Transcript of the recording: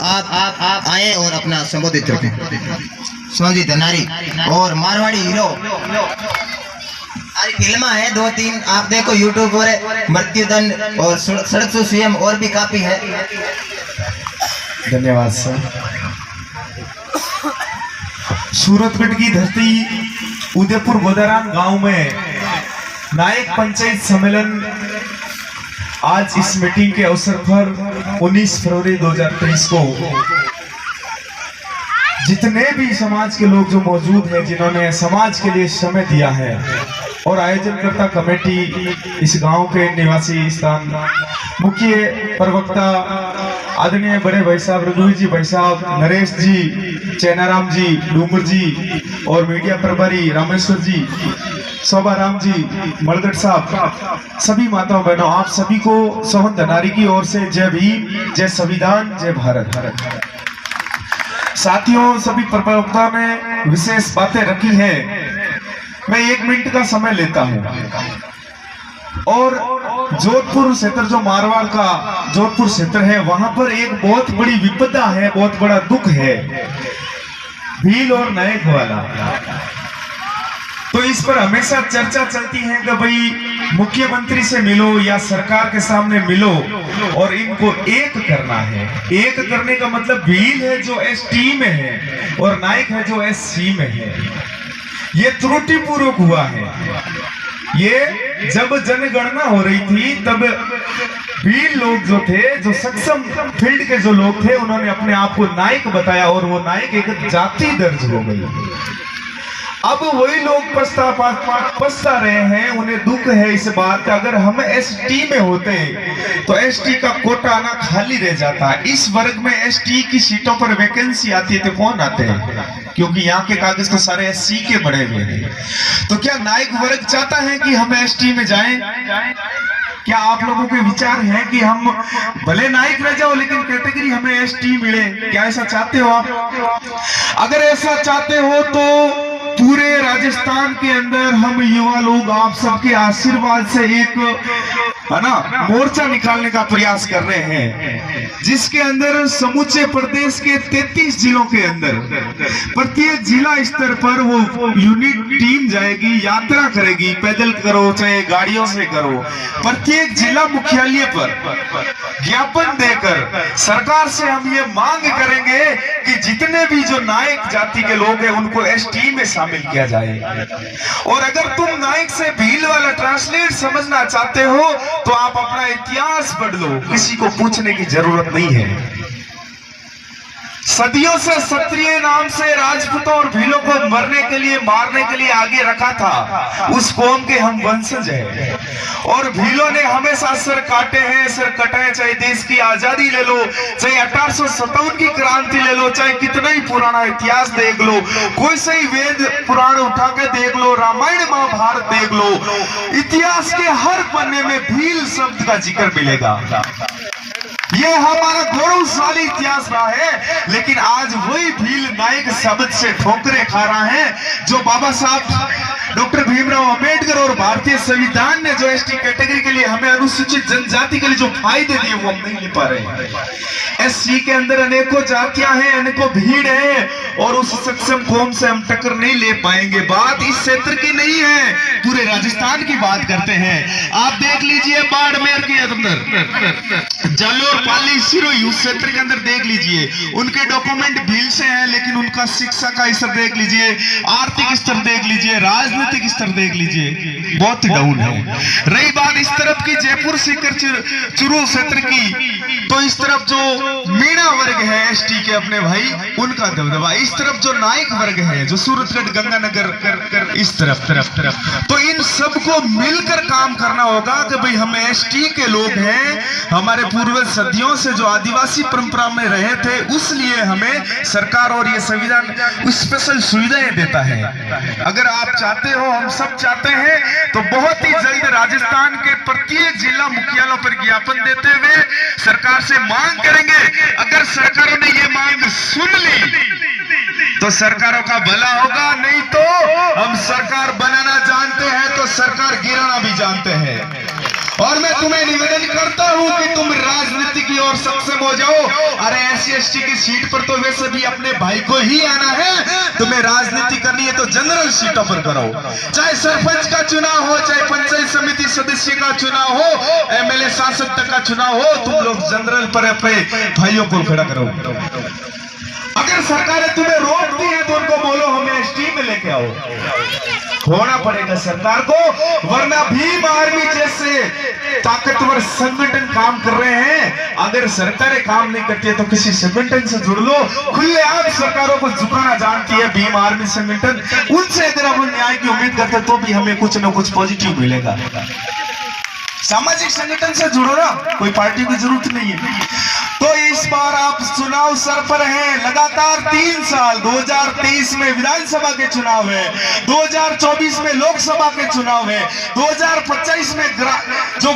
आप आए और अपना संबोधित रखें। संजीत नारी और मारवाड़ी हीरो फिल्म है 2-3 आप देखो यूट्यूब पर, मृत्युदंड और सड़क से स्वयं और भी काफी है। धन्यवाद सर। सूरतगढ़ की धरती उदयपुर गोदाराम गांव में नायक पंचायत सम्मेलन आज इस मीटिंग के अवसर पर 19 फरवरी 2023 को जितने भी समाज के लोग जो मौजूद हैं, जिन्होंने समाज के लिए समय दिया है और आयोजनकर्ता कमेटी, इस गांव के निवासी स्थान मुख्य प्रवक्ता आदरणीय बड़े भाई साहब रघुवीर जी, भाई साहब नरेश जी, चैनाराम जी, डूमर जी और मीडिया प्रभारी रामेश्वर जी, शोभाराम जी, मलगढ़ साहब, सभी माताओं बहनों, आप सभी को सोहन धनारी की ओर से जय भीम, जय संविधान, जय भारत। साथियों, सभी प्रवक्ताओं ने विशेष बातें रखी हैं। मैं 1 मिनट का समय लेता हूं और जोधपुर क्षेत्र, जो मारवाड़ का जोधपुर क्षेत्र है, वहां पर एक बहुत बड़ी विपदा है, बहुत बड़ा दुख है, भील और नायक वाला। तो इस पर हमेशा चर्चा चलती है कि भाई मुख्यमंत्री से मिलो या सरकार के सामने मिलो और इनको एक करना है। एक करने का मतलब भील है जो एसटी में है और नायक है जो एससी में है। ये त्रुटिपूर्वक हुआ है। ये जब जनगणना हो रही थी तब भील लोग जो थे, जो सक्षम फील्ड के जो लोग थे, उन्होंने अपने आप को नायक बताया और वो नायक एक जाति दर्ज हो गई। अब वही लोग पछता रहे हैं, उन्हें दुख है इस बात का, अगर हम एसटी में होते तो एसटी का कोटा आना खाली रह जाता। इस वर्ग में एसटी की सीटों पर वैकेंसी आती है तो कौन आते हैं? क्योंकि यहाँ के कागज तो सारे एससी के बड़े हुए हैं। तो क्या नायक वर्ग चाहता है कि हम एसटी में जाएं? क्या आप लोगों के विचार हैं कि हम भले नायक रह जाओ लेकिन कैटेगरी हमें एसटी मिले? क्या ऐसा चाहते हो आप? अगर ऐसा चाहते हो तो पूरे राजस्थान के अंदर हम युवा लोग आप सबके आशीर्वाद से एक मोर्चा निकालने का प्रयास कर रहे हैं, जिसके अंदर समूचे प्रदेश के 33 जिलों के अंदर प्रत्येक जिला स्तर पर वो यूनिट टीम जाएगी, यात्रा करेगी, पैदल करो चाहे गाड़ियों से करो, प्रत्येक जिला मुख्यालय पर ज्ञापन देकर सरकार से हम ये मांग करेंगे कि जितने भी जो नायक जाति के लोग हैं उनको एसटी में शामिल किया जाए। और अगर तुम नायक से भील वाला ट्रांसलेट समझना चाहते हो तो आप अपना इतिहास पढ़ लो, किसी को पूछने की जरूरत नहीं है। सदियों से क्षत्रिय नाम से राजपूतों और भीलों को मरने के लिए, मारने के लिए आगे रखा था। उस कौम के हम वंशज हैं और भीलों ने हमेशा सर काटे हैं, सर कटाए। चाहे देश की आजादी ले लो, चाहे 1857 की क्रांति ले लो, चाहे कितना ही पुराना इतिहास देख लो, कोई सही वेद पुराण उठा के देख लो, रामायण महाभारत देख लो, इतिहास के हर पन्ने में भील शब्द का जिक्र मिलेगा। ये हमारा गौरवशाली इतिहास रहा है, लेकिन आज वही भील नायक शब्द से ठोकरे खा रहा है जो बाबा साहब डॉक्टर भीमराव अंबेडकर और भारतीय संविधान ने जो एसटी कैटेगरी के लिए, हमें अनुसूचित जनजाति के लिए जो फायदे दिए वो हम नहीं ले पा रहे हैं। एससी के अंदर अनेकों जातियां हैं, अनेकों भीड़ है और उस सक्षम कौम से हम टक्कर नहीं ले पाएंगे। बात इस क्षेत्र की नहीं है, पूरे राजस्थान की बात करते हैं। आप देख लीजिए बाड़मेर के अंदर, जालोर, पाली, सिरोही, उस क्षेत्र के अंदर देख लीजिए, उनके डॉक्यूमेंट भील से हैं, लेकिन उनका शिक्षा का स्तर देख लीजिए, आर्थिक स्तर देख लीजिए, राजनीतिक स्तर देख लीजिए, बहुत डाउन है। रही बात इस तरफ की जयपुर सीकर चुरू क्षेत्र की, तो इस तरफ जो मीणा वर्ग है एसटी के अपने भाई, उनका दबदबा। इस तरफ जो नायक वर्ग है, जो सूरतगढ़, गंगानगर, इस तरफ तो इन सबको मिलकर काम करना होगा कि भाई हम एसटी के लोग हैं, हमारे पूर्वज सदियों से जो आदिवासी परंपरा में रहे थे, उसलिए हमें सरकार और ये संविधान स्पेशल सुविधाएं देता है। अगर आप चाहते हो, हम सब चाहते हैं, तो बहुत ही जल्द राजस्थान के प्रत्येक जिला मुख्यालयों पर ज्ञापन देते हुए सरकार से मांग करेंगे। अगर सरकारों ने ये मांग सुन ली तो सरकारों का भला होगा, नहीं तो हम सरकार बनाना जानते हैं तो सरकार गिराना भी जानते हैं। और मैं तुम्हें निवेदन करता हूं कि तुम राजनीति की ओर सक्षम हो जाओ। अरे SC/ST की सीट पर तो वैसे भी अपने भाई को ही आना है, तुम्हें राजनीति करनी है तो जनरल सीटों पर करो। चाहे सरपंच का चुनाव हो, चाहे पंचायत समिति सदस्य का चुनाव हो, MLA सांसद तक का चुनाव हो, तुम लोग जनरल पर अपने भाइयों को खड़ा करो। अगर सरकारें तुम्हें रोकती है तो उनको बोलो हमें ST में लेके आओ। होना पड़ेगा सरकार को, वरना भीम आर्मी जैसे ताकतवर संगठन काम कर रहे हैं। अगर सरकारें काम नहीं करती है तो किसी संगठन से जुड़ लो। खुलेआम सरकारों को झुकाना जानती है भीम आर्मी संगठन। उनसे अगर हम न्याय की उम्मीद करते हैं तो भी हमें कुछ ना कुछ पॉजिटिव मिलेगा। सामाजिक संगठन से जुड़ो ना, कोई पार्टी की जरूरत नहीं है। तो इस बार आप चुनाव सर पर हैं, लगातार 3 साल 2023 में विधानसभा के चुनाव है, 2024 में लोकसभा के चुनाव है, 2025 में जो